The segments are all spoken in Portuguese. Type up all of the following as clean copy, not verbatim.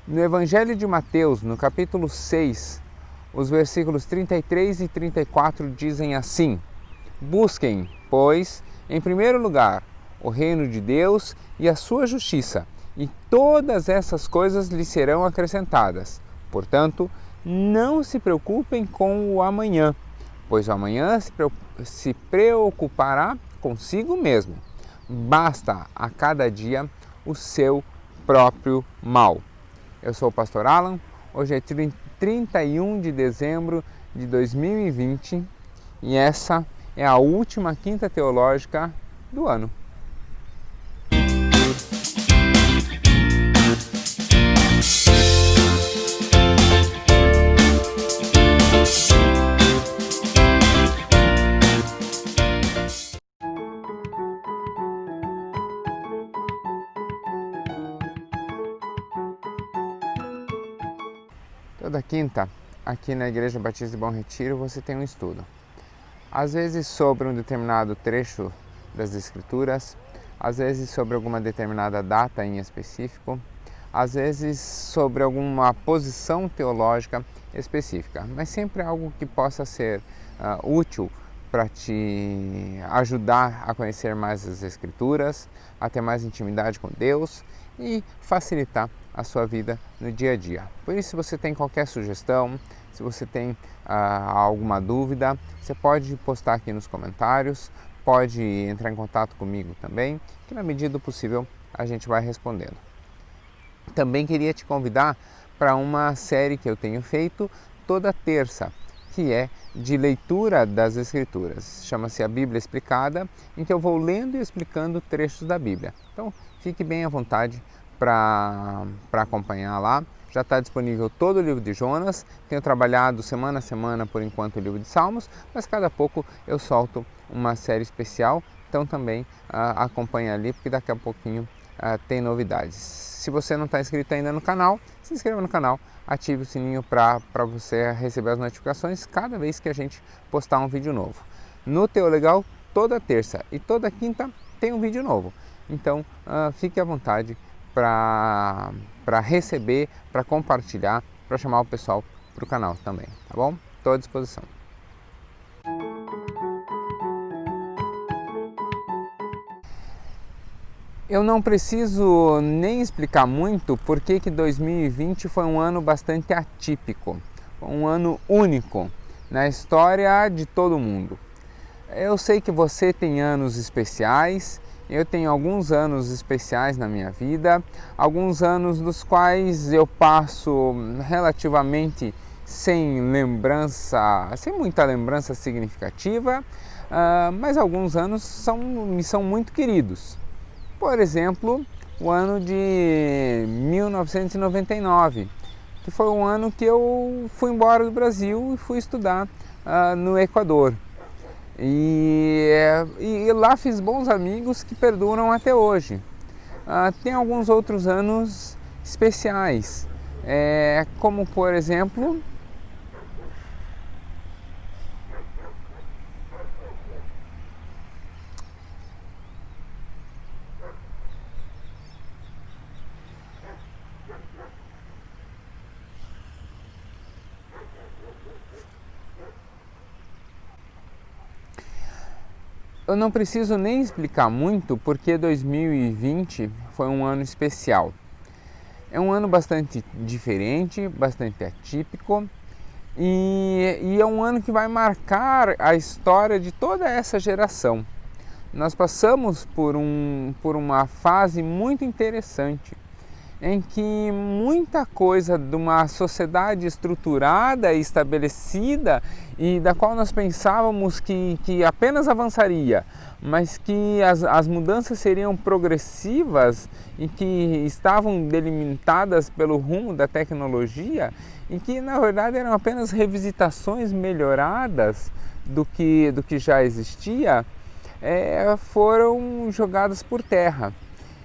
No Evangelho de Mateus, no capítulo 6, os versículos 33 e 34 dizem assim: Busquem, pois, em primeiro lugar, o reino de Deus e a sua justiça, e todas essas coisas lhes serão acrescentadas. Portanto, não se preocupem com o amanhã, pois o amanhã se preocupará consigo mesmo. Basta a cada dia o seu próprio mal. Eu sou o pastor Alan, hoje é 31 de dezembro de 2020 e essa é a última quinta teológica do ano. Toda quinta, aqui na Igreja Batista de Bom Retiro, você tem um estudo. Às vezes sobre um determinado trecho das Escrituras, às vezes sobre alguma determinada data em específico, às vezes sobre alguma posição teológica específica, mas sempre algo que possa ser útil para te ajudar a conhecer mais as Escrituras, a ter mais intimidade com Deus e facilitar a sua vida no dia a dia. Por isso, se você tem qualquer sugestão, se você tem alguma dúvida, você pode postar aqui nos comentários, pode entrar em contato comigo também, que na medida do possível a gente vai respondendo. Também queria te convidar para uma série que eu tenho feito toda terça, que é de leitura das Escrituras. Chama-se A Bíblia Explicada, em que eu vou lendo e explicando trechos da Bíblia. Então, fique bem à vontade para acompanhar lá. Já está disponível todo o livro de Jonas. Tenho trabalhado semana a semana, por enquanto, o livro de Salmos, mas cada pouco eu solto uma série especial. Então também acompanhe ali, porque daqui a pouquinho tem novidades. Se você não está inscrito ainda no canal, se inscreva no canal, ative o sininho para você receber as notificações cada vez que a gente postar um vídeo novo. No Teolegal, toda terça e toda quinta tem um vídeo novo. Então fique à vontade para receber, para compartilhar, para chamar o pessoal para o canal também, tá bom? Estou à disposição. Eu não preciso nem explicar muito por que 2020 foi um ano bastante atípico, um ano único na história de todo mundo. Eu sei que você tem anos especiais. Eu tenho alguns anos especiais na minha vida, alguns anos dos quais eu passo relativamente sem muita lembrança significativa, mas alguns anos me são muito queridos. Por exemplo, o ano de 1999, que foi um ano que eu fui embora do Brasil e fui estudar no Equador. E lá fiz bons amigos que perduram até hoje. Tem alguns outros anos especiais, como por exemplo eu não preciso nem explicar muito porque 2020 foi um ano especial. É um ano bastante diferente, bastante atípico e é um ano que vai marcar a história de toda essa geração. Nós passamos por uma fase muito interessante em que muita coisa de uma sociedade estruturada e estabelecida e da qual nós pensávamos que apenas avançaria, mas que as mudanças seriam progressivas e que estavam delimitadas pelo rumo da tecnologia e que na verdade eram apenas revisitações melhoradas do que já existia, foram jogadas por terra.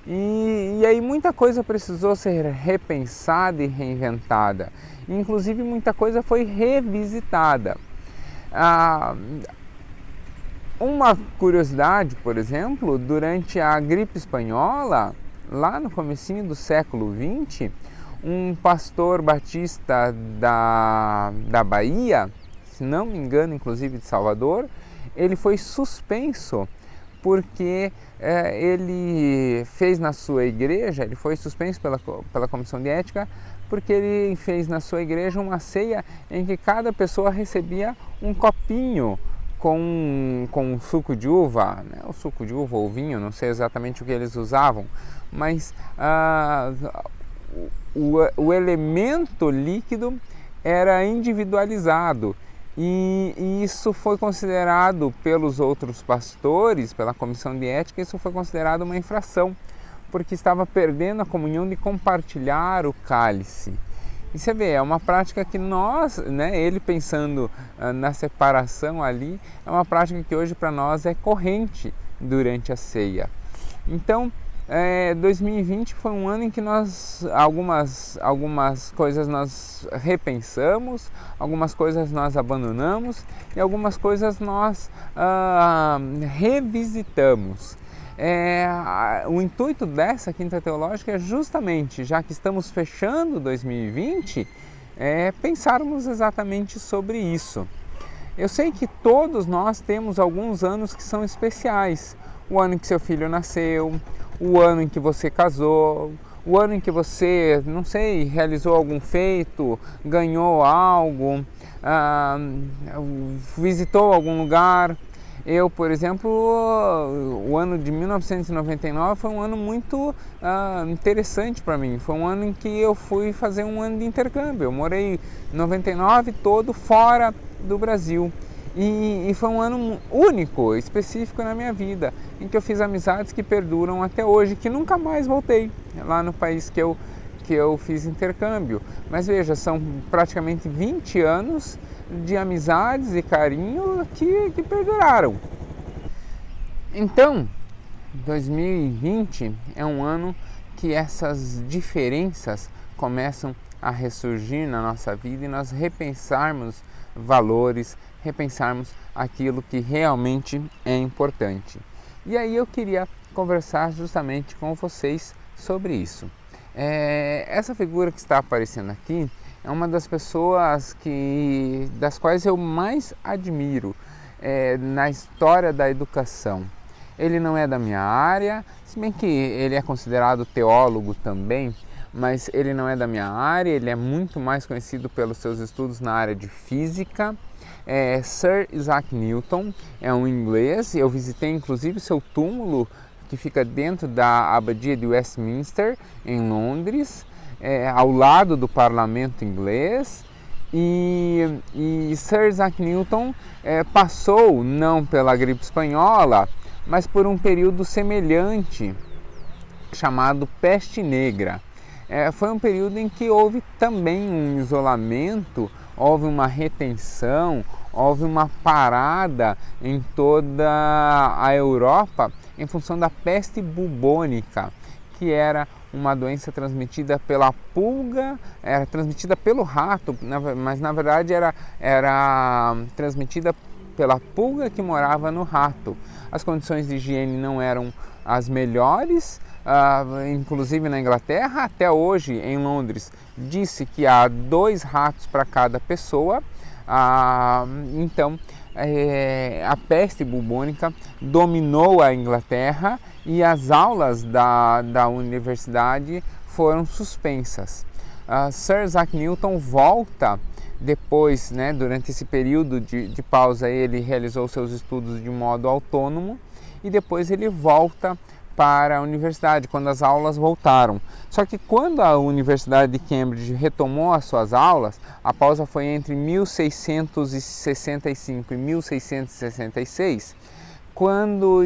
E aí muita coisa precisou ser repensada e reinventada. Inclusive muita coisa foi revisitada. Uma curiosidade, por exemplo, durante a gripe espanhola, lá no comecinho do século XX, um pastor batista da Bahia, se não me engano, inclusive de Salvador, ele foi suspenso porque ele fez na sua igreja, ele foi suspenso pela comissão de ética, porque ele fez na sua igreja uma ceia em que cada pessoa recebia um copinho com suco de uva, né? O suco de uva ou vinho, não sei exatamente o que eles usavam, mas o elemento líquido era individualizado e isso foi considerado pelos outros pastores, pela comissão de ética, isso foi considerado uma infração, porque estava perdendo a comunhão de compartilhar o cálice. E você vê, é uma prática que nós, né, ele pensando na separação ali, é uma prática que hoje para nós é corrente durante a ceia. Então, 2020 foi um ano em que nós algumas coisas nós repensamos, algumas coisas nós abandonamos e algumas coisas nós revisitamos. O intuito dessa Quinta Teológica é justamente, já que estamos fechando 2020, pensarmos exatamente sobre isso. Eu sei que todos nós temos alguns anos que são especiais. O ano em que seu filho nasceu, o ano em que você casou, o ano em que você, não sei, realizou algum feito, ganhou algo, visitou algum lugar. Eu, por exemplo, o ano de 1999 foi um ano muito interessante para mim. Foi um ano em que eu fui fazer um ano de intercâmbio. Eu morei 99 todo fora do Brasil. E foi um ano único, específico na minha vida, em que eu fiz amizades que perduram até hoje, que nunca mais voltei lá no país que eu fiz intercâmbio. Mas veja, são praticamente 20 anos de amizades e carinho que perduraram. Então, 2020 é um ano que essas diferenças começam a ressurgir na nossa vida e nós repensarmos valores, repensarmos aquilo que realmente é importante. E aí eu queria conversar justamente com vocês sobre isso. Essa figura que está aparecendo aqui é uma das pessoas das quais eu mais admiro na história da educação. Ele não é da minha área, se bem que ele é considerado teólogo também, mas ele não é da minha área, ele é muito mais conhecido pelos seus estudos na área de física. Sir Isaac Newton é um inglês, eu visitei inclusive seu túmulo que fica dentro da abadia de Westminster, em Londres, ao lado do parlamento inglês. E Sir Isaac Newton passou não pela gripe espanhola, mas por um período semelhante, chamado peste negra. Foi um período em que houve também um isolamento, houve uma retenção, houve uma parada em toda a Europa em função da peste bubônica, que era uma doença transmitida pela pulga, era transmitida pelo rato, mas na verdade era transmitida pela pulga que morava no rato. As condições de higiene não eram as melhores, inclusive na Inglaterra. Até hoje, em Londres, disse que há 2 ratos para cada pessoa. Então, a peste bubônica dominou a Inglaterra e as aulas da universidade foram suspensas. Sir Isaac Newton volta depois, né, durante esse período de pausa, ele realizou seus estudos de modo autônomo e depois ele volta para a universidade, quando as aulas voltaram. Só que quando a Universidade de Cambridge retomou as suas aulas, a pausa foi entre 1665 e 1666, quando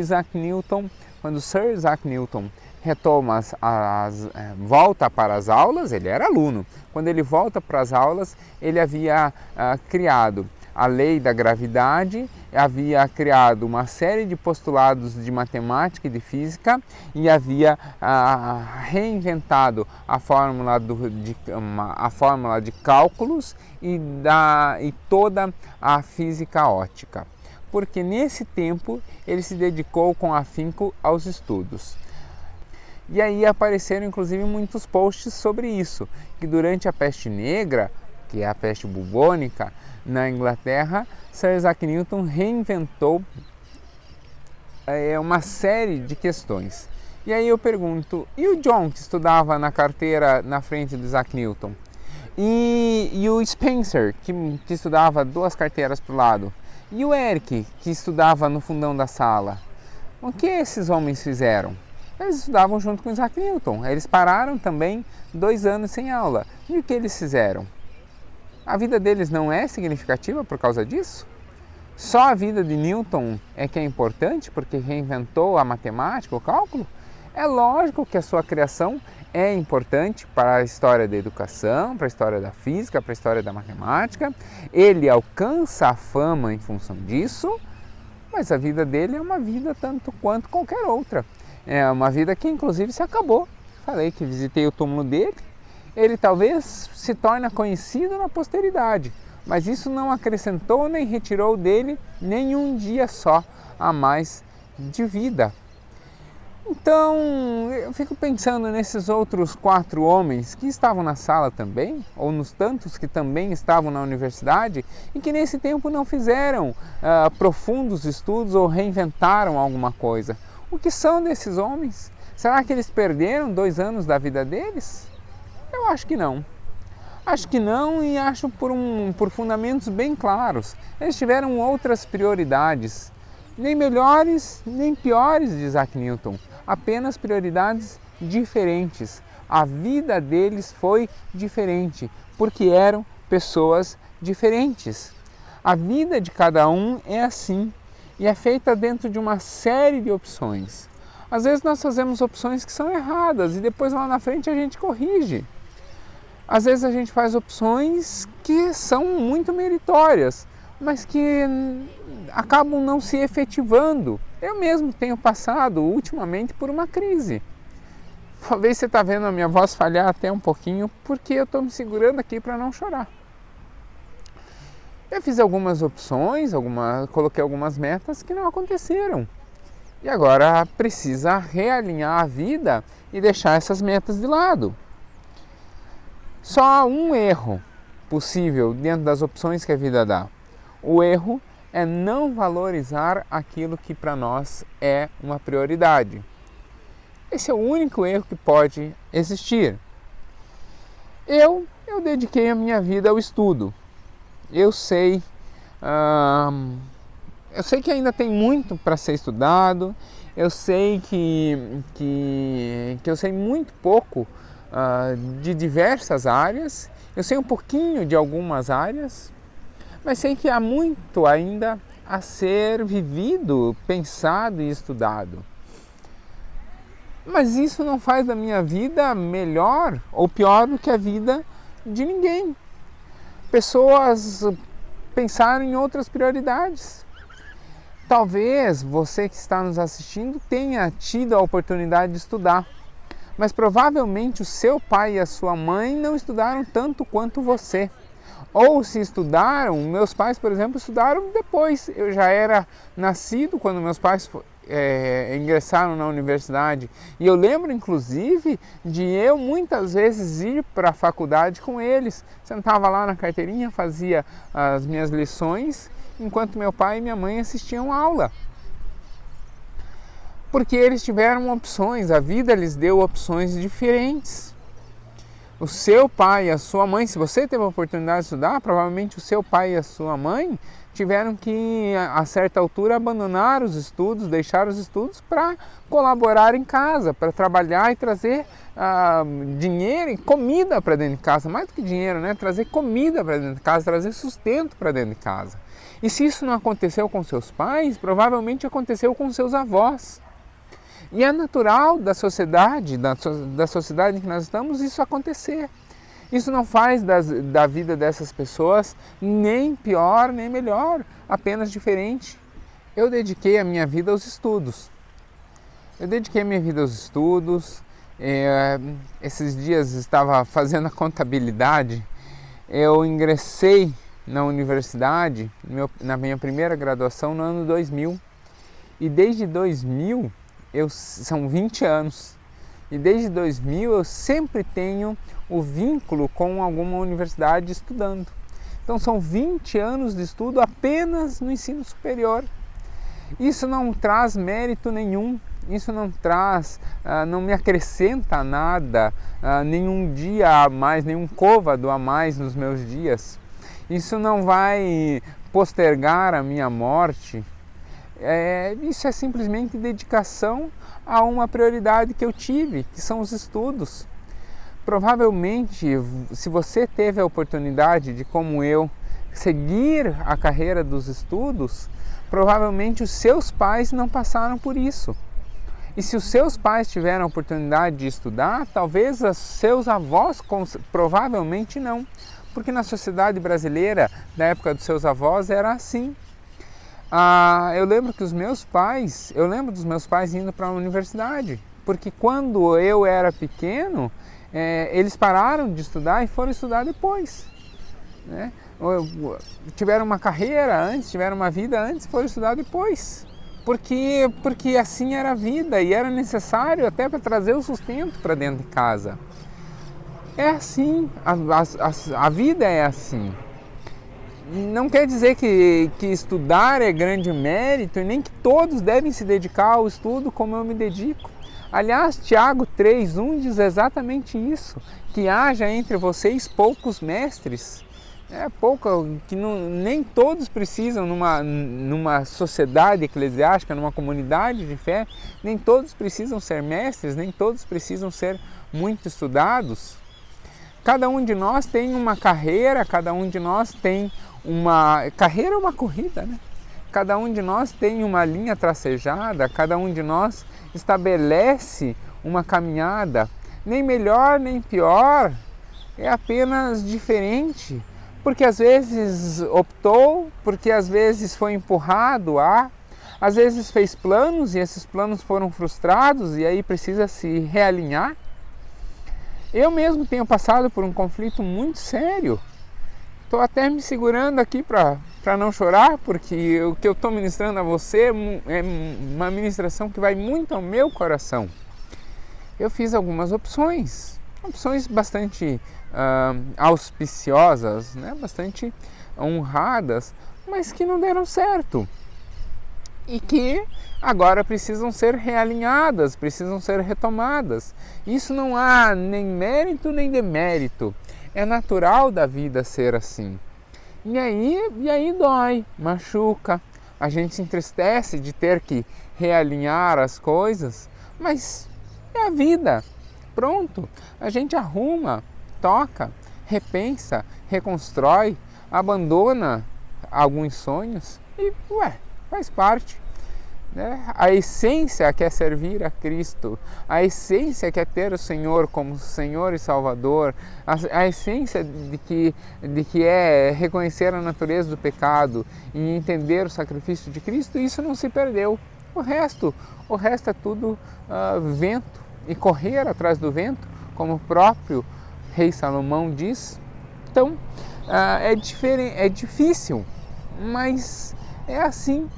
Sir Isaac Newton retoma volta para as aulas. Ele era aluno. Quando ele volta para as aulas, ele havia criado a lei da gravidade, havia criado uma série de postulados de matemática e de física e havia reinventado a fórmula de cálculos e toda a física óptica, porque nesse tempo ele se dedicou com afinco aos estudos. E aí apareceram inclusive muitos posts sobre isso, que durante a peste negra, que é a peste bubônica, na Inglaterra, Sir Isaac Newton reinventou uma série de questões. E aí eu pergunto, e o John, que estudava na carteira na frente do Isaac Newton? E o Spencer, que estudava 2 carteiras para o lado? E o Eric, que estudava no fundão da sala? O que esses homens fizeram? Eles estudavam junto com Isaac Newton. Eles pararam também 2 anos sem aula. E o que eles fizeram? A vida deles não é significativa por causa disso? Só a vida de Newton é que é importante porque reinventou a matemática, o cálculo? É lógico que a sua criação é importante para a história da educação, para a história da física, para a história da matemática. Ele alcança a fama em função disso, mas a vida dele é uma vida tanto quanto qualquer outra. É uma vida que inclusive se acabou. Falei que visitei o túmulo dele. Ele talvez se torne conhecido na posteridade, mas isso não acrescentou nem retirou dele nem um dia só a mais de vida. Então, eu fico pensando nesses outros 4 homens que estavam na sala também, ou nos tantos que também estavam na universidade e que nesse tempo não fizeram profundos estudos ou reinventaram alguma coisa. O que são desses homens? Será que eles perderam 2 anos da vida deles? Eu acho que não. Acho que não e acho por fundamentos bem claros. Eles tiveram outras prioridades, nem melhores nem piores de Isaac Newton, apenas prioridades diferentes. A vida deles foi diferente, porque eram pessoas diferentes. A vida de cada um é assim e é feita dentro de uma série de opções. Às vezes nós fazemos opções que são erradas e depois lá na frente a gente corrige. Às vezes a gente faz opções que são muito meritórias, mas que acabam não se efetivando. Eu mesmo tenho passado ultimamente por uma crise. Talvez você está vendo a minha voz falhar até um pouquinho, porque eu estou me segurando aqui para não chorar. Eu fiz algumas opções, coloquei algumas metas que não aconteceram. E agora precisa realinhar a vida e deixar essas metas de lado. Só há um erro possível dentro das opções que a vida dá. O erro é não valorizar aquilo que para nós é uma prioridade. Esse é o único erro que pode existir. Eu dediquei a minha vida ao estudo. Eu sei que ainda tem muito para ser estudado. Eu sei que eu sei muito pouco de diversas áreas. Eu sei um pouquinho de algumas áreas, mas sei que há muito ainda a ser vivido, pensado e estudado. Mas isso não faz da minha vida melhor ou pior do que a vida de ninguém. Pessoas pensaram em outras prioridades. Talvez você que está nos assistindo tenha tido a oportunidade de estudar, mas provavelmente o seu pai e a sua mãe não estudaram tanto quanto você. Ou se estudaram, meus pais, por exemplo, estudaram depois. Eu já era nascido quando meus pais ingressaram na universidade. E eu lembro, inclusive, de eu muitas vezes ir para a faculdade com eles. Sentava lá na carteirinha, fazia as minhas lições, enquanto meu pai e minha mãe assistiam aula. Porque eles tiveram opções, a vida lhes deu opções diferentes. O seu pai e a sua mãe, se você teve a oportunidade de estudar, provavelmente o seu pai e a sua mãe tiveram que, a certa altura, abandonar os estudos, deixar os estudos para colaborar em casa, para trabalhar e trazer dinheiro e comida para dentro de casa. Mais do que dinheiro, né? Trazer comida para dentro de casa, trazer sustento para dentro de casa. E se isso não aconteceu com seus pais, provavelmente aconteceu com seus avós. E é natural da sociedade em que nós estamos, isso acontecer. Isso não faz da vida dessas pessoas nem pior, nem melhor, apenas diferente. Eu dediquei a minha vida aos estudos. Esses dias estava fazendo a contabilidade. Eu ingressei na universidade, na minha primeira graduação, no ano 2000. E desde 2000... são 20 anos e desde 2000 eu sempre tenho o vínculo com alguma universidade estudando. Então são 20 anos de estudo apenas no ensino superior. Isso não traz mérito nenhum, isso não traz, não me acrescenta nada, nenhum dia a mais, nenhum côvado a mais nos meus dias. Isso não vai postergar a minha morte. Isso é simplesmente dedicação a uma prioridade que eu tive, que são os estudos. Provavelmente, se você teve a oportunidade de, como eu, seguir a carreira dos estudos, provavelmente os seus pais não passaram por isso. E se os seus pais tiveram a oportunidade de estudar, talvez os seus avós provavelmente não, porque na sociedade brasileira, da época dos seus avós, era assim. Eu lembro dos meus pais indo para a universidade, porque quando eu era pequeno, eles pararam de estudar e foram estudar depois, né? Tiveram uma carreira antes, tiveram uma vida antes, foram estudar depois, porque assim era a vida e era necessário até para trazer o sustento para dentro de casa. É assim, a vida é assim. Não quer dizer que estudar é grande mérito e nem que todos devem se dedicar ao estudo como eu me dedico. Aliás, Tiago 3,1 diz exatamente isso, que haja entre vocês poucos mestres. Nem todos precisam, numa sociedade eclesiástica, numa comunidade de fé, nem todos precisam ser mestres, nem todos precisam ser muito estudados. Cada um de nós tem uma carreira, cada um de nós tem uma... Carreira é uma corrida, né? Cada um de nós tem uma linha tracejada, cada um de nós estabelece uma caminhada, nem melhor nem pior, é apenas diferente, porque às vezes optou, porque às vezes foi empurrado às vezes fez planos e esses planos foram frustrados e aí precisa se realinhar. Eu mesmo tenho passado por um conflito muito sério. Estou até me segurando aqui para não chorar, porque o que eu estou ministrando a você é uma ministração que vai muito ao meu coração. Eu fiz algumas opções bastante auspiciosas, né? Bastante honradas, mas que não deram certo. E que agora precisam ser realinhadas, precisam ser retomadas. Isso não há nem mérito nem demérito. É natural da vida ser assim. E aí dói, machuca, a gente se entristece de ter que realinhar as coisas, mas é a vida. Pronto, a gente arruma, toca, repensa, reconstrói, abandona alguns sonhos e faz parte. A essência quer servir a Cristo, a essência quer ter o Senhor como Senhor e Salvador, a essência de que é reconhecer a natureza do pecado e entender o sacrifício de Cristo, isso não se perdeu. O resto é tudo vento e correr atrás do vento, como o próprio rei Salomão diz. Então é difícil, mas é assim.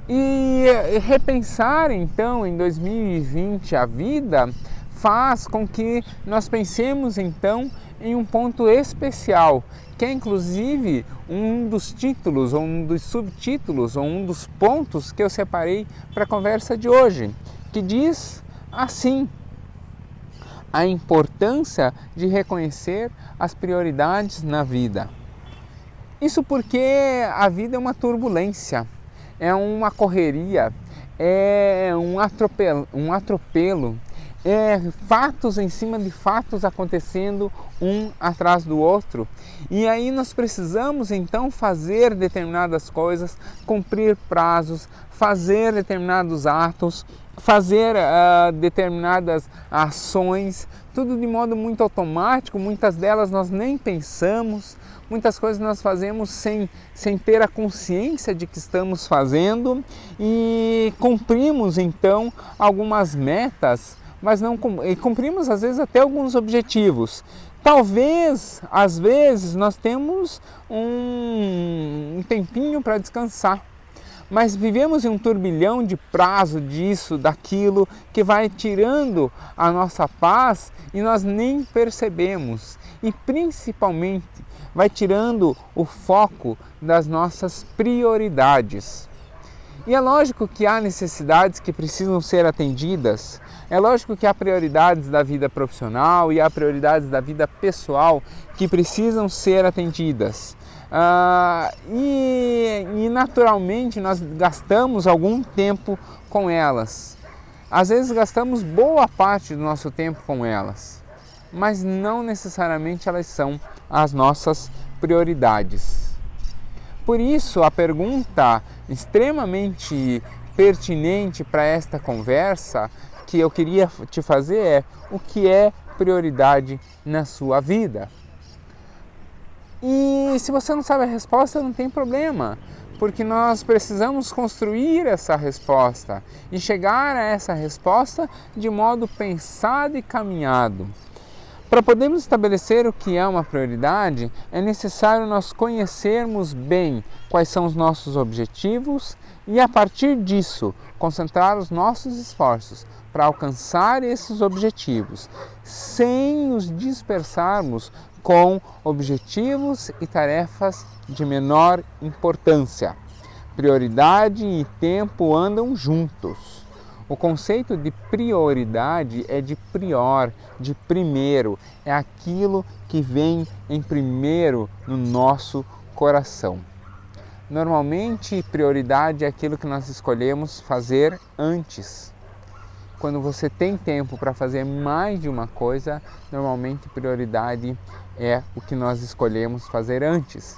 E repensar então em 2020 a vida faz com que nós pensemos então em um ponto especial, que é inclusive um dos títulos, ou um dos subtítulos, ou um dos pontos que eu separei para a conversa de hoje, que diz assim: a importância de reconhecer as prioridades na vida. Isso porque a vida é uma turbulência. É uma correria, é um atropelo, é fatos em cima de fatos acontecendo um atrás do outro. E aí nós precisamos então fazer determinadas coisas, cumprir prazos, fazer determinados atos, fazer determinadas ações, tudo de modo muito automático, muitas delas nós nem pensamos. Muitas coisas nós fazemos sem ter a consciência de que estamos fazendo e cumprimos então algumas metas, mas não cumprimos às vezes até alguns objetivos. Talvez, às vezes, nós temos um tempinho para descansar, mas vivemos em um turbilhão de prazo disso, daquilo, que vai tirando a nossa paz e nós nem percebemos. E principalmente vai tirando o foco das nossas prioridades. E é lógico que há necessidades que precisam ser atendidas, é lógico que há prioridades da vida profissional e há prioridades da vida pessoal que precisam ser atendidas. E naturalmente nós gastamos algum tempo com elas. Às vezes gastamos boa parte do nosso tempo com elas, mas não necessariamente elas são as nossas prioridades. Por isso, a pergunta extremamente pertinente para esta conversa que eu queria te fazer é: o que é prioridade na sua vida? E se você não sabe a resposta, não tem problema, porque nós precisamos construir essa resposta e chegar a essa resposta de modo pensado e caminhado. Para podermos estabelecer o que é uma prioridade, é necessário nós conhecermos bem quais são os nossos objetivos e, a partir disso, concentrar os nossos esforços para alcançar esses objetivos, sem nos dispersarmos com objetivos e tarefas de menor importância. Prioridade e tempo andam juntos. O conceito de prioridade é de prior, de primeiro, é aquilo que vem em primeiro no nosso coração. Normalmente, prioridade é aquilo que nós escolhemos fazer antes. Quando você tem tempo para fazer mais de uma coisa, normalmente prioridade é o que nós escolhemos fazer antes.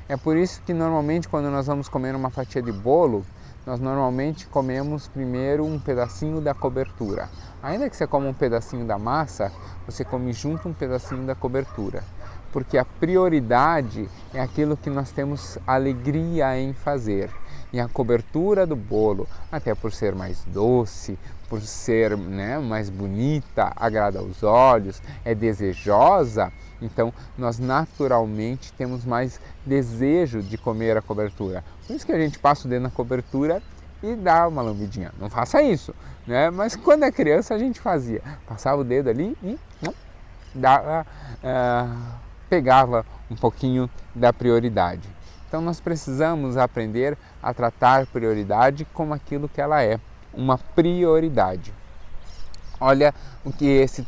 É por isso que normalmente quando nós vamos comer uma fatia de bolo, nós normalmente comemos primeiro um pedacinho da cobertura. Ainda que você coma um pedacinho da massa, você come junto um pedacinho da cobertura. Porque a prioridade é aquilo que nós temos alegria em fazer. E a cobertura do bolo, até por ser mais doce, por ser mais bonita, agrada aos olhos, é desejosa, então nós naturalmente temos mais desejo de comer a cobertura. Por isso que a gente passa o dedo na cobertura e dá uma lambidinha. Não faça isso, mas quando é criança a gente fazia. Passava o dedo ali e pegava um pouquinho da prioridade. Então nós precisamos aprender a tratar prioridade como aquilo que ela é, uma prioridade. Olha o que esse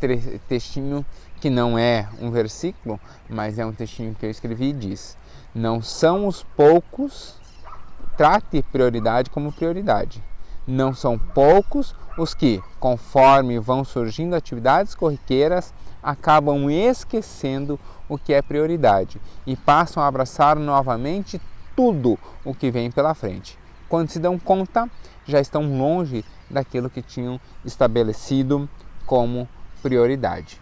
textinho, que não é um versículo, mas é um textinho que eu escrevi, diz: não são os poucos, trate prioridade como prioridade. Não são poucos os que, conforme vão surgindo atividades corriqueiras, acabam esquecendo o que é prioridade e passam a abraçar novamente tudo o que vem pela frente. Quando se dão conta, já estão longe daquilo que tinham estabelecido como prioridade.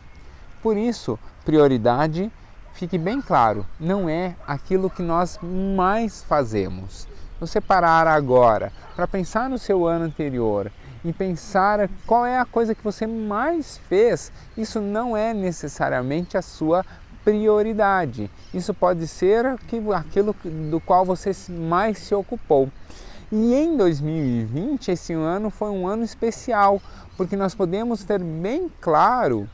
Por isso, prioridade, fique bem claro, não é aquilo que nós mais fazemos. Você parar agora para pensar no seu ano anterior e pensar qual é a coisa que você mais fez, isso não é necessariamente a sua prioridade. Isso pode ser aquilo do qual você mais se ocupou. E em 2020, esse ano foi um ano especial, porque nós podemos ter bem claro,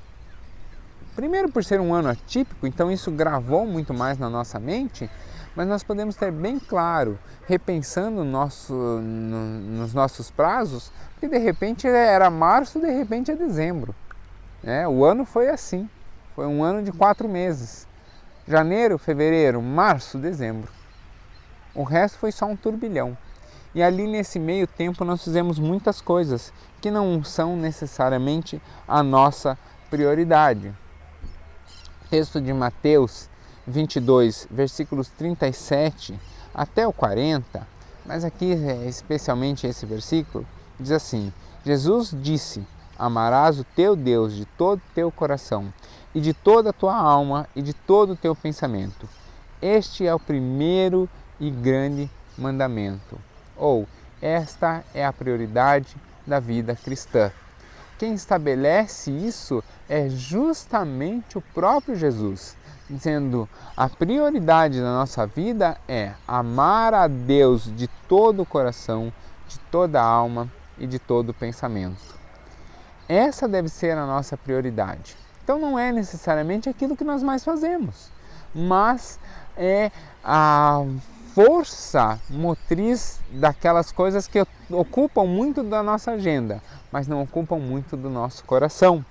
primeiro por ser um ano atípico, então isso gravou muito mais na nossa mente, mas nós podemos ter bem claro, repensando nos nossos prazos, que de repente era março, de repente é dezembro. O ano foi assim, foi um ano de 4 meses. Janeiro, fevereiro, março, dezembro. O resto foi só um turbilhão. E ali nesse meio tempo nós fizemos muitas coisas que não são necessariamente a nossa prioridade. Texto de Mateus 22, versículos 37 até o 40, mas aqui especialmente esse versículo, diz assim: Jesus disse: amarás o teu Deus de todo o teu coração e de toda a tua alma e de todo o teu pensamento. Este é o primeiro e grande mandamento. Ou, esta é a prioridade da vida cristã. Quem estabelece isso é justamente o próprio Jesus. dizendo a prioridade da nossa vida é amar a Deus de todo o coração, de toda a alma e de todo o pensamento. Essa deve ser a nossa prioridade. Então não é necessariamente aquilo que nós mais fazemos, mas é a força motriz daquelas coisas que ocupam muito da nossa agenda, mas não ocupam muito do nosso coração.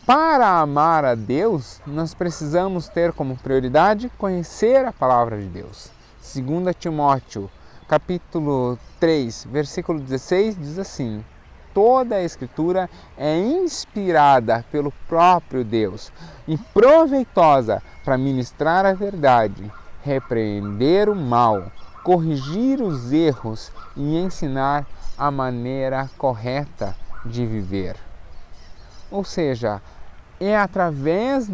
Para amar a Deus, nós precisamos ter como prioridade conhecer a palavra de Deus. 2 Timóteo, capítulo 3, versículo 16, diz assim: toda a Escritura é inspirada pelo próprio Deus e proveitosa para ministrar a verdade, repreender o mal, corrigir os erros e ensinar a maneira correta de viver. Ou seja, é através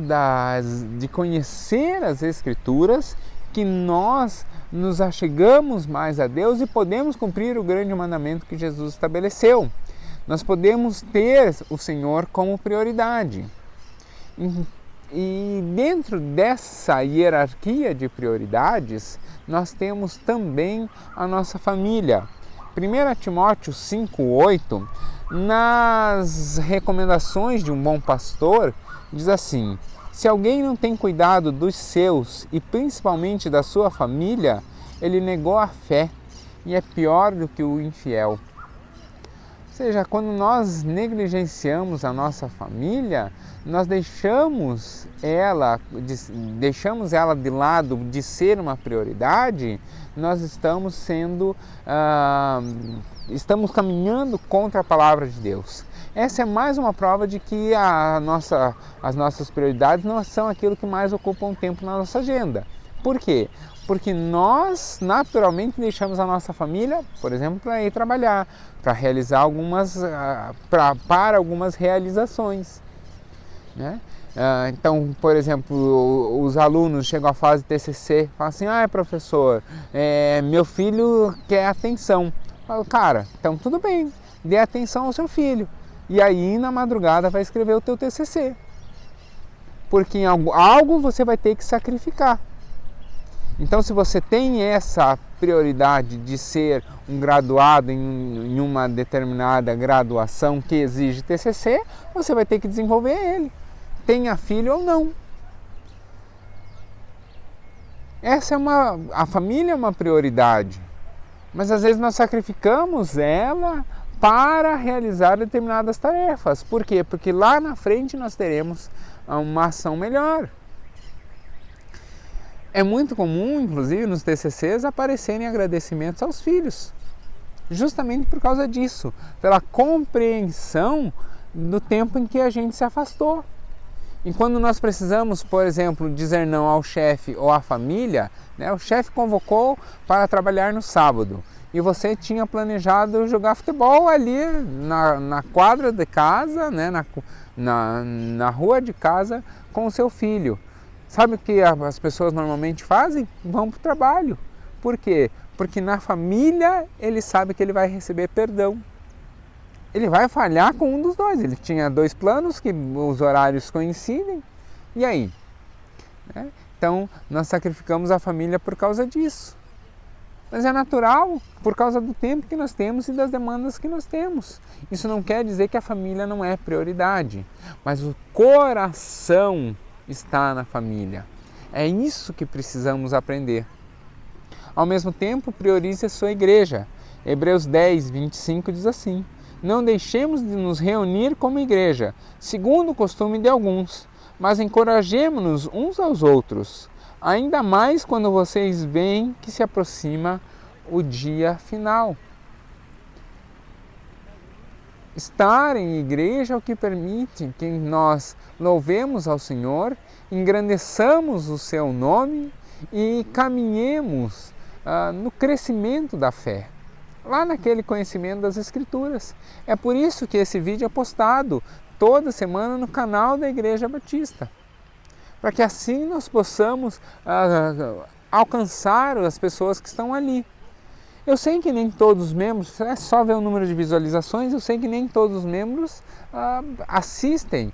de conhecer as Escrituras que nós nos achegamos mais a Deus e podemos cumprir o grande mandamento que Jesus estabeleceu. Nós podemos ter o Senhor como prioridade. E dentro dessa hierarquia de prioridades, nós temos também a nossa família. 1 Timóteo 5,8, nas recomendações de um bom pastor, diz assim: se alguém não tem cuidado dos seus e principalmente da sua família, ele negou a fé e é pior do que o infiel. Ou seja, quando nós negligenciamos a nossa família, nós deixamos ela de lado de ser uma prioridade, nós estamos estamos caminhando contra a palavra de Deus. Essa é mais uma prova de que as nossas prioridades não são aquilo que mais ocupa um tempo na nossa agenda. Por quê? Porque nós naturalmente deixamos a nossa família, por exemplo, para ir trabalhar, para realizar para algumas realizações, né? Então, por exemplo, os alunos chegam à fase TCC, falam assim: professor, meu filho quer atenção. Eu falo: cara, então tudo bem, dê atenção ao seu filho. E aí na madrugada vai escrever o teu TCC. Porque em algo você vai ter que sacrificar. Então, se você tem essa prioridade de ser um graduado em uma determinada graduação que exige TCC, você vai ter que desenvolver ele, tenha filho ou não. A família é uma prioridade, mas às vezes nós sacrificamos ela para realizar determinadas tarefas. Por quê? Porque lá na frente nós teremos uma ação melhor. É muito comum, inclusive, nos TCCs aparecerem agradecimentos aos filhos, justamente por causa disso, pela compreensão do tempo em que a gente se afastou. E quando nós precisamos, por exemplo, dizer não ao chefe ou à família, né, o chefe convocou para trabalhar no sábado e você tinha planejado jogar futebol ali na quadra de casa, né, na rua de casa com o seu filho. Sabe o que as pessoas normalmente fazem? Vão para o trabalho. Por quê? Porque na família ele sabe que ele vai receber perdão. Ele vai falhar com um dos dois. Ele tinha dois planos que os horários coincidem. E aí? Então, nós sacrificamos a família por causa disso. Mas é natural, por causa do tempo que nós temos e das demandas que nós temos. Isso não quer dizer que a família não é prioridade, mas o coração está na família. É isso que precisamos aprender. Ao mesmo tempo, priorize a sua igreja. Hebreus 10, 25 diz assim: não deixemos de nos reunir como igreja, segundo o costume de alguns, mas encorajemo-nos uns aos outros, ainda mais quando vocês veem que se aproxima o dia final. Estar em igreja é o que permite que nós louvemos ao Senhor, engrandeçamos o seu nome e caminhemos no crescimento da fé, lá naquele conhecimento das Escrituras. É por isso que esse vídeo é postado toda semana no canal da Igreja Batista, para que assim nós possamos alcançar as pessoas que estão ali. Eu sei que nem todos os membros, é só ver o número de visualizações, eu sei que nem todos os membros assistem,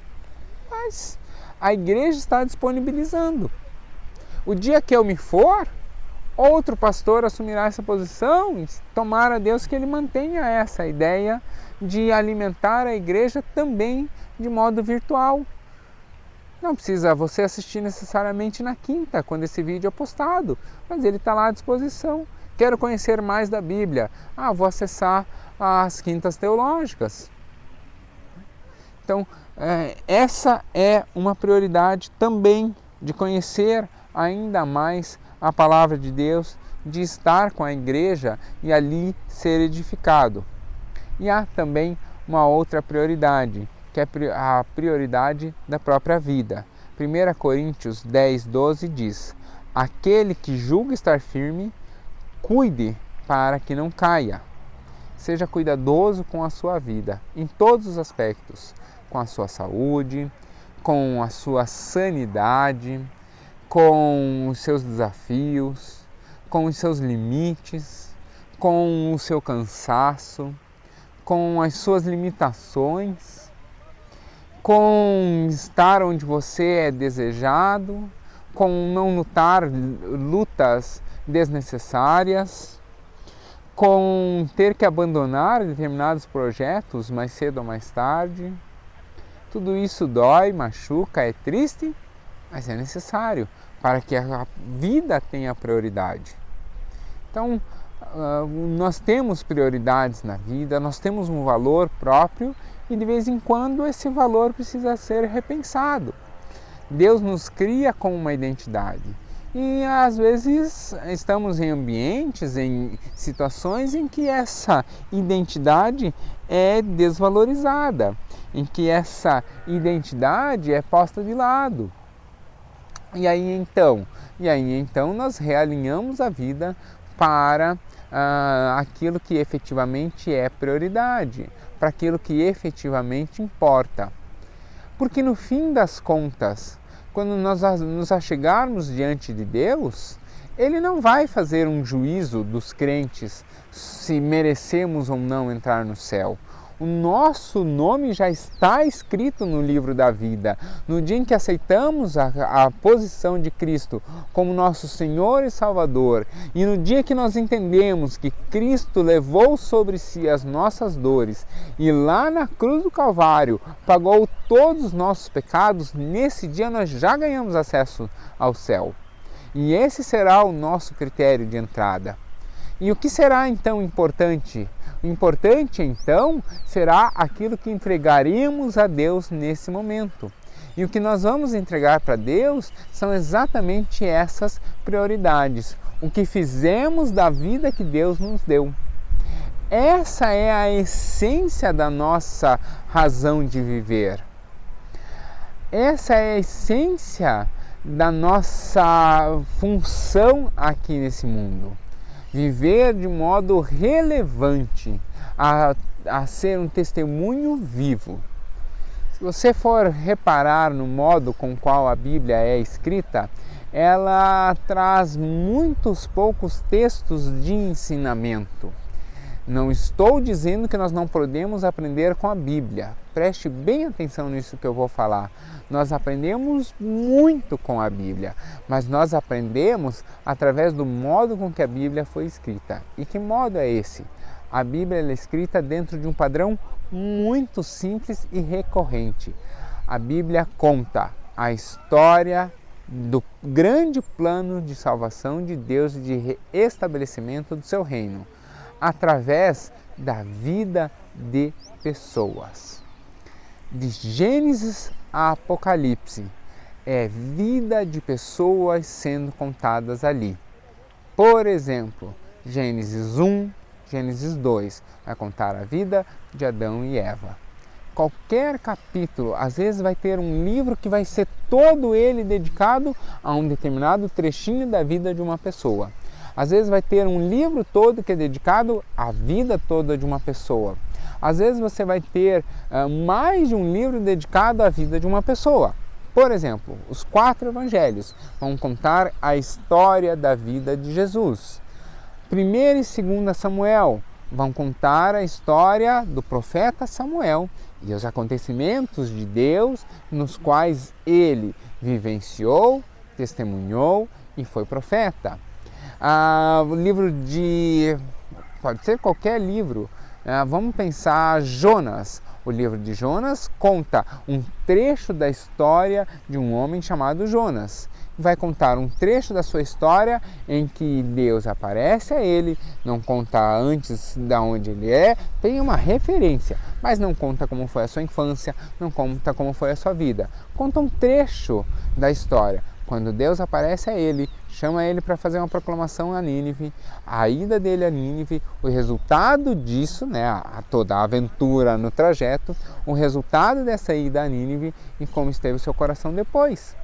mas a igreja está disponibilizando. O dia que eu me for, outro pastor assumirá essa posição, e tomara a Deus que ele mantenha essa ideia de alimentar a igreja também de modo virtual. Não precisa você assistir necessariamente na quinta, quando esse vídeo é postado, mas ele está lá à disposição. Quero conhecer mais da Bíblia. Vou acessar as quintas teológicas. Então, essa é uma prioridade também, de conhecer ainda mais a palavra de Deus, de estar com a igreja e ali ser edificado. E há também uma outra prioridade, que é a prioridade da própria vida. 1 Coríntios 10, 12 diz: aquele que julga estar firme, cuide para que não caia. Seja cuidadoso com a sua vida, em todos os aspectos, com a sua saúde, com a sua sanidade, com os seus desafios, com os seus limites, com o seu cansaço, com as suas limitações, com estar onde você é desejado, com não lutar lutas desnecessárias, com ter que abandonar determinados projetos mais cedo ou mais tarde. Tudo isso dói, machuca, é triste, mas é necessário para que a vida tenha prioridade. Então, nós temos prioridades na vida, nós temos um valor próprio e de vez em quando esse valor precisa ser repensado. Deus nos cria com uma identidade e às vezes estamos em ambientes, em situações em que essa identidade é desvalorizada, em que essa identidade é posta de lado. E aí então nós realinhamos a vida para aquilo que efetivamente é prioridade, para aquilo que efetivamente importa. Porque no fim das contas, quando nós nos achegarmos diante de Deus, Ele não vai fazer um juízo dos crentes se merecemos ou não entrar no céu. O nosso nome já está escrito no livro da vida. No dia em que aceitamos a posição de Cristo como nosso Senhor e Salvador, e no dia que nós entendemos que Cristo levou sobre si as nossas dores e lá na cruz do Calvário pagou todos os nossos pecados, nesse dia nós já ganhamos acesso ao céu. E esse será o nosso critério de entrada. E o que será então importante? O importante então será aquilo que entregaremos a Deus nesse momento. E o que nós vamos entregar para Deus são exatamente essas prioridades. O que fizemos da vida que Deus nos deu. Essa é a essência da nossa razão de viver. Essa é a essência da nossa função aqui nesse mundo. Viver de modo relevante, a ser um testemunho vivo. Se você for reparar no modo com qual a Bíblia é escrita, ela traz muitos poucos textos de ensinamento. Não estou dizendo que nós não podemos aprender com a Bíblia. Preste bem atenção nisso que eu vou falar. Nós aprendemos muito com a Bíblia, mas nós aprendemos através do modo com que a Bíblia foi escrita. E que modo é esse? A Bíblia é escrita dentro de um padrão muito simples e recorrente. A Bíblia conta a história do grande plano de salvação de Deus e de estabelecimento do seu reino, através da vida de pessoas. De Gênesis a Apocalipse, é vida de pessoas sendo contadas ali. Por exemplo, Gênesis 1, Gênesis 2, vai contar a vida de Adão e Eva. Qualquer capítulo, às vezes vai ter um livro que vai ser todo ele dedicado a um determinado trechinho da vida de uma pessoa. Às vezes vai ter um livro todo que é dedicado à vida toda de uma pessoa. Às vezes você vai ter mais de um livro dedicado à vida de uma pessoa. Por exemplo, os 4 evangelhos vão contar a história da vida de Jesus. 1 e 2 Samuel vão contar a história do profeta Samuel e os acontecimentos de Deus nos quais ele vivenciou, testemunhou e foi profeta. O livro pode ser qualquer livro. Vamos pensar Jonas. O livro de Jonas conta um trecho da história de um homem chamado Jonas. Vai contar um trecho da sua história em que Deus aparece a ele, não conta antes de onde ele é, tem uma referência, mas não conta como foi a sua infância, não conta como foi a sua vida. Conta um trecho da história. Quando Deus aparece a ele, chama ele para fazer uma proclamação a Nínive, a ida dele a Nínive, o resultado disso, toda a aventura no trajeto, o resultado dessa ida a Nínive e como esteve o seu coração depois.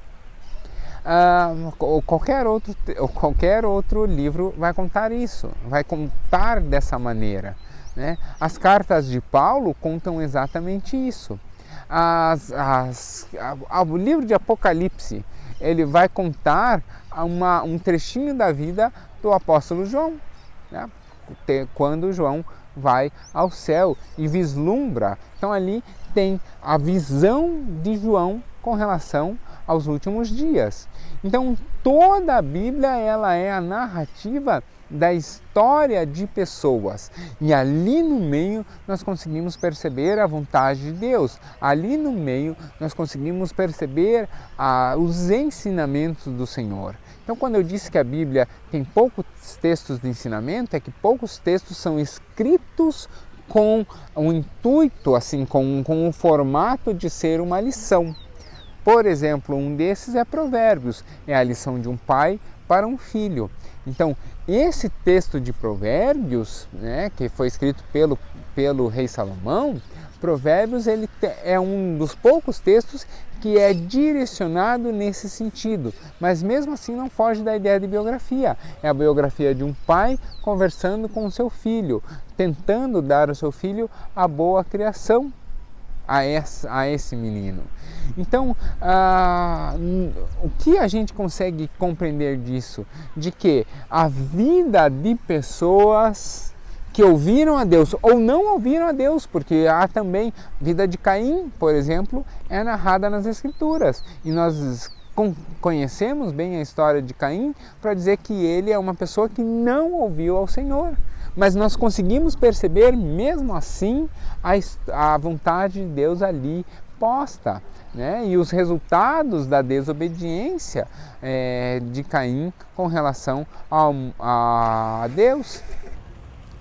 Qualquer outro livro vai contar isso, vai contar dessa maneira. As cartas de Paulo contam exatamente isso. O livro de Apocalipse, ele vai contar um trechinho da vida do apóstolo João, quando João vai ao céu e vislumbra. Então ali tem a visão de João com relação aos últimos dias. Então toda a Bíblia ela é a narrativa da história de pessoas e ali no meio nós conseguimos perceber a vontade de Deus, ali no meio nós conseguimos perceber os ensinamentos do Senhor. Então quando eu disse que a Bíblia tem poucos textos de ensinamento, é que poucos textos são escritos com o intuito, assim, com o formato de ser uma lição. Por exemplo, um desses é Provérbios, é a lição de um pai para um filho. Então, esse texto de Provérbios, que foi escrito pelo rei Salomão, Provérbios ele é um dos poucos textos que é direcionado nesse sentido, mas mesmo assim não foge da ideia de biografia. É a biografia de um pai conversando com o seu filho, tentando dar ao seu filho a boa criação a esse menino. Então, o que a gente consegue compreender disso? De que a vida de pessoas que ouviram a Deus ou não ouviram a Deus, porque há também vida de Caim, por exemplo, é narrada nas Escrituras. E nós conhecemos bem a história de Caim para dizer que ele é uma pessoa que não ouviu ao Senhor. Mas nós conseguimos perceber, mesmo assim, a vontade de Deus ali posta, e os resultados da desobediência de Caim com relação a Deus.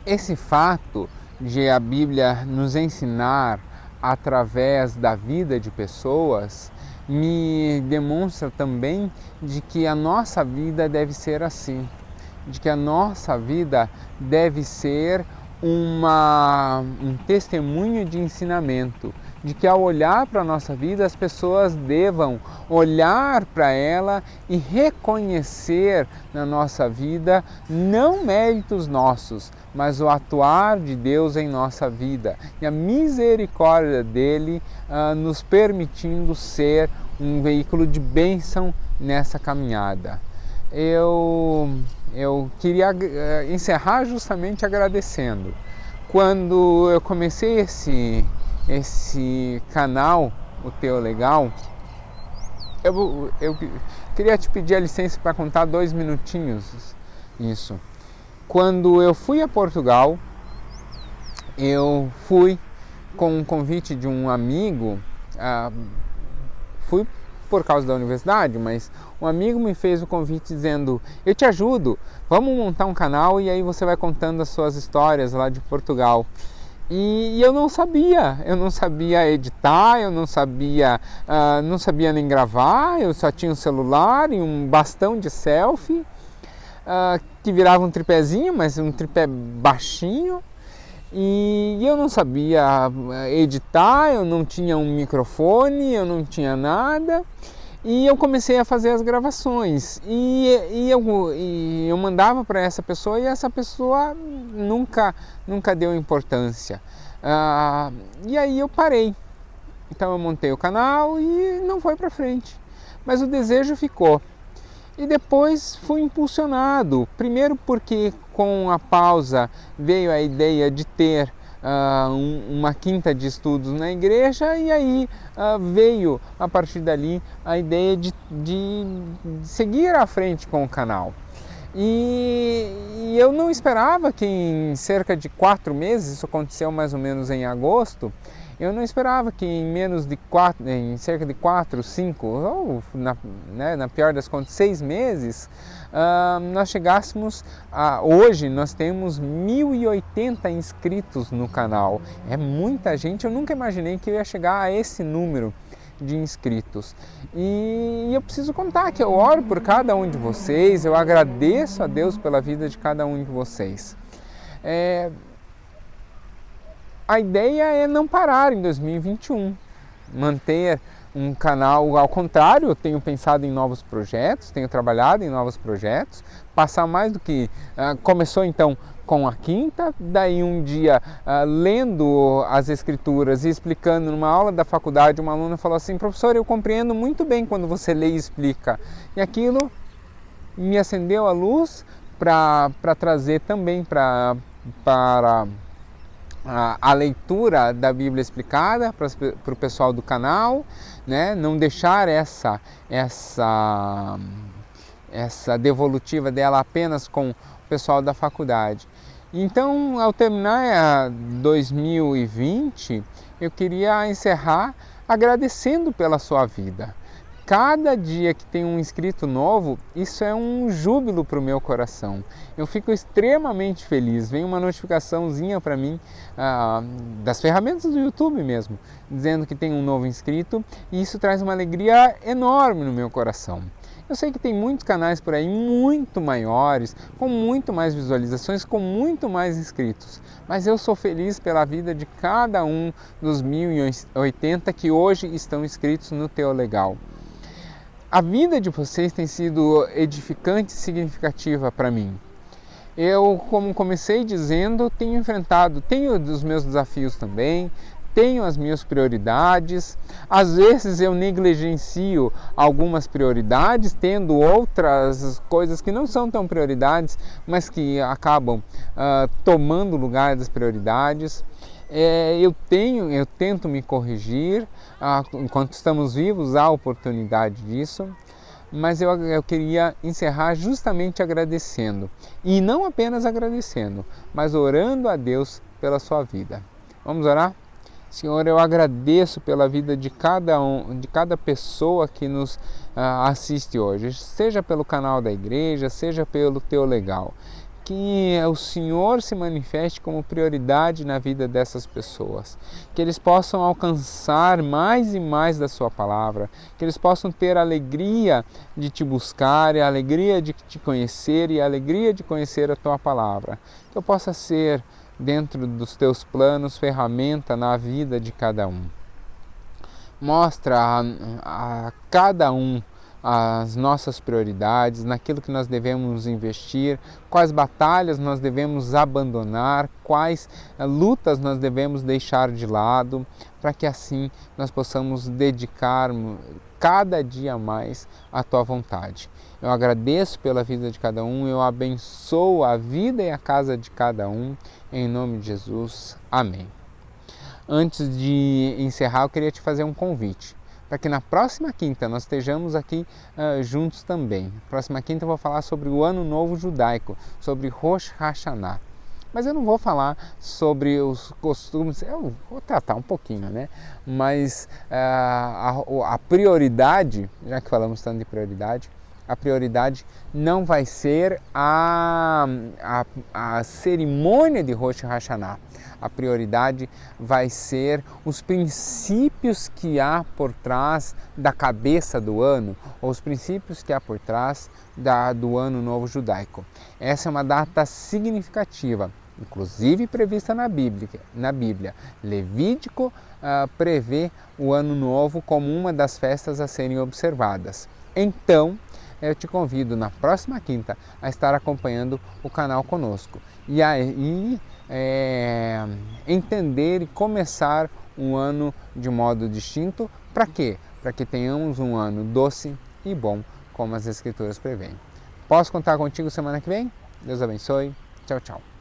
Esse fato de a Bíblia nos ensinar através da vida de pessoas me demonstra também de que a nossa vida deve ser assim, de que a nossa vida deve ser um testemunho de ensinamento, de que ao olhar para a nossa vida as pessoas devam olhar para ela e reconhecer na nossa vida não méritos nossos, mas o atuar de Deus em nossa vida e a misericórdia dele nos permitindo ser um veículo de bênção nessa caminhada. Eu queria encerrar justamente agradecendo. Quando eu comecei esse canal, o Teu Legal, eu queria te pedir a licença para contar 2 minutinhos isso. Quando eu fui a Portugal, eu fui com um convite de um amigo, fui por causa da universidade, mas um amigo me fez o convite dizendo: eu te ajudo, vamos montar um canal e aí você vai contando as suas histórias lá de Portugal. E eu não sabia editar, eu não sabia nem gravar, eu só tinha um celular e um bastão de selfie, que virava um tripézinho, mas um tripé baixinho. E eu não sabia editar, eu não tinha um microfone, eu não tinha nada. E eu comecei a fazer as gravações e eu mandava para essa pessoa e essa pessoa nunca deu importância. E aí eu parei. Então eu montei o canal e não foi para frente. Mas o desejo ficou. E depois fui impulsionado, primeiro porque com a pausa veio a ideia de ter uma quinta de estudos na igreja, e aí veio a partir dali a ideia de seguir à frente com o canal. E eu não esperava que em cerca de 4 meses, isso aconteceu mais ou menos em agosto, eu não esperava que em cerca de 4, 5, ou na pior das contas, 6 meses, nós chegássemos hoje nós temos 1.080 inscritos no canal. É muita gente, eu nunca imaginei que eu ia chegar a esse número de inscritos. E eu preciso contar que eu oro por cada um de vocês, eu agradeço a Deus pela vida de cada um de vocês. A ideia é não parar em 2021, manter um canal, ao contrário, eu tenho pensado em novos projetos, tenho trabalhado em novos projetos, passar mais do que... começou então com a quinta, daí um dia lendo as escrituras e explicando numa aula da faculdade, uma aluna falou assim: professor, eu compreendo muito bem quando você lê e explica. E aquilo me acendeu a luz para trazer também para a leitura da Bíblia explicada para o pessoal do canal, né? Não deixar essa devolutiva dela apenas com o pessoal da faculdade. Então, ao terminar 2020, eu queria encerrar agradecendo pela sua vida. Cada dia que tem um inscrito novo, isso é um júbilo para o meu coração. Eu fico extremamente feliz. Vem uma notificaçãozinha para mim das ferramentas do YouTube mesmo, dizendo que tem um novo inscrito, e isso traz uma alegria enorme no meu coração. Eu sei que tem muitos canais por aí muito maiores, com muito mais visualizações, com muito mais inscritos, mas eu sou feliz pela vida de cada um dos 1.080 que hoje estão inscritos no Teolegal. A vida de vocês tem sido edificante e significativa para mim. Eu, como comecei dizendo, tenho os meus desafios também, tenho as minhas prioridades. Às vezes eu negligencio algumas prioridades, tendo outras coisas que não são tão prioridades, mas que acabam tomando lugar das prioridades. Eu tento me corrigir, enquanto estamos vivos há oportunidade disso, mas eu queria encerrar justamente agradecendo, e não apenas agradecendo, mas orando a Deus pela sua vida. Vamos orar? Senhor, eu agradeço pela vida de cada pessoa que nos assiste hoje, seja pelo canal da igreja, seja pelo Teolegal. Que o Senhor se manifeste como prioridade na vida dessas pessoas, que eles possam alcançar mais e mais da sua palavra, que eles possam ter a alegria de te buscar, a alegria de te conhecer e a alegria de conhecer a tua palavra, que eu possa ser, dentro dos teus planos, ferramenta na vida de cada um. Mostra a cada um as nossas prioridades, naquilo que nós devemos investir, quais batalhas nós devemos abandonar, quais lutas nós devemos deixar de lado, para que assim nós possamos dedicar cada dia mais à tua vontade. Eu agradeço pela vida de cada um, eu abençoo a vida e a casa de cada um, em nome de Jesus. Amém. Antes de encerrar, eu queria te fazer um convite, para que na próxima quinta nós estejamos aqui juntos também. Próxima quinta eu vou falar sobre o Ano Novo Judaico, sobre Rosh Hashanah. Mas eu não vou falar sobre os costumes, eu vou tratar um pouquinho, né? Mas a prioridade, já que falamos tanto de prioridade, a prioridade não vai ser a cerimônia de Rosh Hashanah. A prioridade vai ser os princípios que há por trás da cabeça do ano, ou os princípios que há por trás do Ano Novo Judaico. Essa é uma data significativa, inclusive prevista na Bíblia. Levítico prevê o Ano Novo como uma das festas a serem observadas. Então, eu te convido na próxima quinta a estar acompanhando o canal conosco e aí entender e começar um ano de modo distinto. Para quê? Para que tenhamos um ano doce e bom como as Escrituras prevêem. Posso contar contigo semana que vem? Deus abençoe. Tchau, tchau.